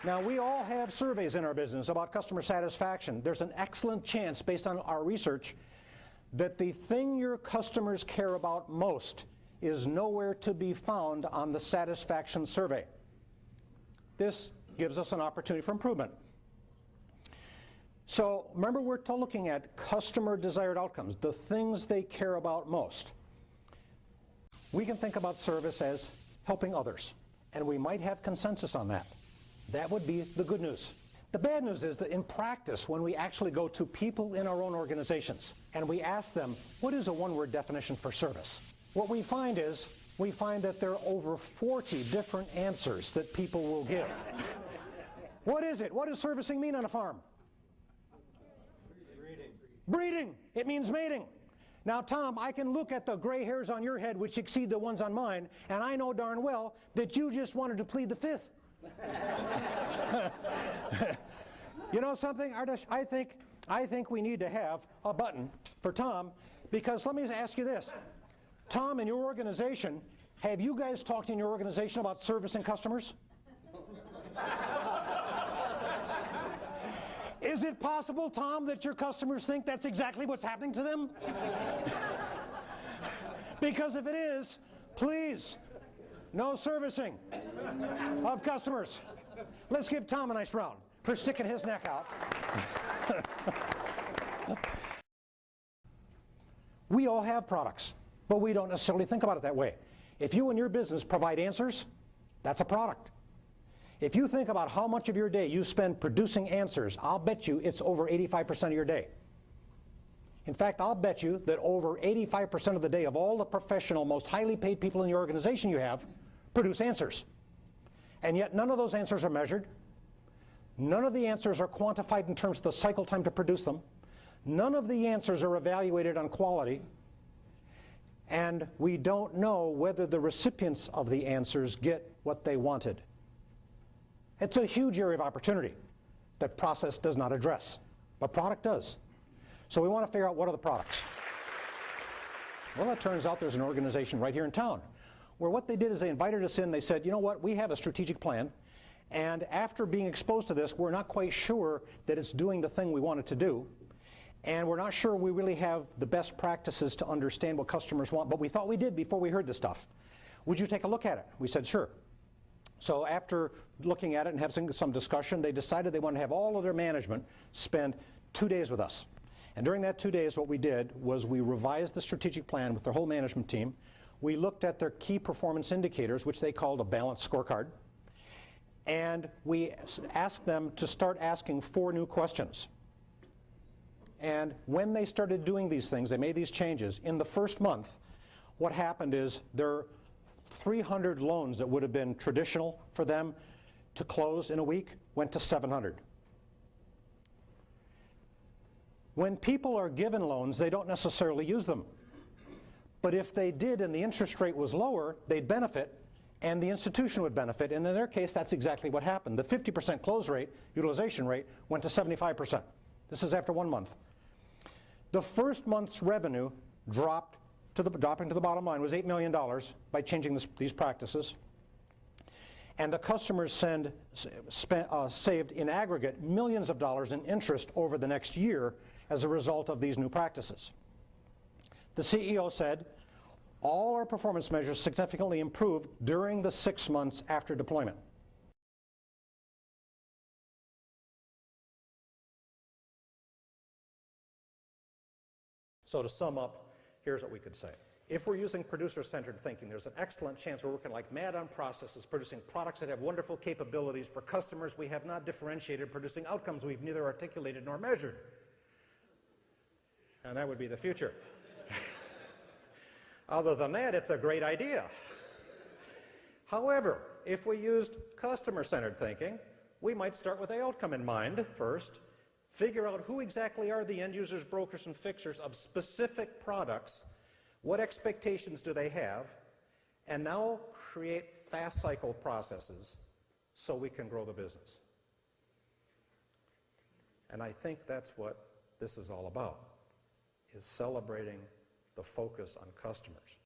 Now, we all have surveys in our business about customer satisfaction. There's an excellent chance, based on our research, that the thing your customers care about most is nowhere to be found on the satisfaction survey. This gives us an opportunity for improvement. So remember, we're looking at customer desired outcomes, the things they care about most. We can think about service as helping others, and we might have consensus on that. That would be the good news. The bad news is that in practice, when we actually go to people in our own organizations and we ask them, what is a one-word definition for service? What we find is, we find that there are over 40 different answers that people will give. What is it? What does servicing mean on a farm? Breeding. It means mating. Now, Tom, I can look at the gray hairs on your head, which exceed the ones on mine, and I know darn well that you just wanted to plead the fifth. You know something, Ardish? I think we need to have a button for Tom, because let me ask you this. Tom, in your organization, have you guys talked in your organization about servicing customers? Is it possible, Tom, that your customers think that's exactly what's happening to them? Because if it is, please, no servicing of customers. Let's give Tom a nice round for sticking his neck out. We all have products, but we don't necessarily think about it that way. If you and your business provide answers, that's a product. If you think about how much of your day you spend producing answers, I'll bet you it's over 85% of your day. In fact, I'll bet you that over 85% of the day of all the professional, most highly paid people in your organization you have produce answers. And yet none of those answers are measured. None of the answers are quantified in terms of the cycle time to produce them. None of the answers are evaluated on quality. And we don't know whether the recipients of the answers get what they wanted. It's a huge area of opportunity that process does not address, but product does. So we want to figure out, what are the products? Well, it turns out there's an organization right here in town where what they did is they invited us in. They said, you know what, we have a strategic plan, and after being exposed to this, we're not quite sure that it's doing the thing we want it to do, and we're not sure we really have the best practices to understand what customers want, but we thought we did before we heard this stuff. Would you take a look at it? We said, sure. So after looking at it and having some discussion, they decided they wanted to have all of their management spend 2 days with us. And during that 2 days, what we did was we revised the strategic plan with their whole management team. We looked at their key performance indicators, which they called a balanced scorecard. And we asked them to start asking 4 new questions. And when they started doing these things, they made these changes. In the first month, what happened is their 300 loans that would have been traditional for them to close in a week went to 700. When people are given loans, they don't necessarily use them. But if they did and the interest rate was lower, they'd benefit and the institution would benefit. And in their case, that's exactly what happened. The 50% close rate, utilization rate, went to 75%. This is after 1 month. The first month's revenue dropping to the bottom line was $8 million by changing these practices. And the customers saved in aggregate millions of dollars in interest over the next year as a result of these new practices. The CEO said, all our performance measures significantly improved during the 6 months after deployment. So to sum up, here's what we could say. If we're using producer-centered thinking, there's an excellent chance we're working like mad on processes, producing products that have wonderful capabilities for customers we have not differentiated, producing outcomes we've neither articulated nor measured. And that would be the future. Other than that, it's a great idea. However, if we used customer-centered thinking, we might start with the outcome in mind first, figure out who exactly are the end users, brokers, and fixers of specific products, what expectations do they have, and now create fast cycle processes so we can grow the business. And I think that's what this is all about, is celebrating the focus on customers.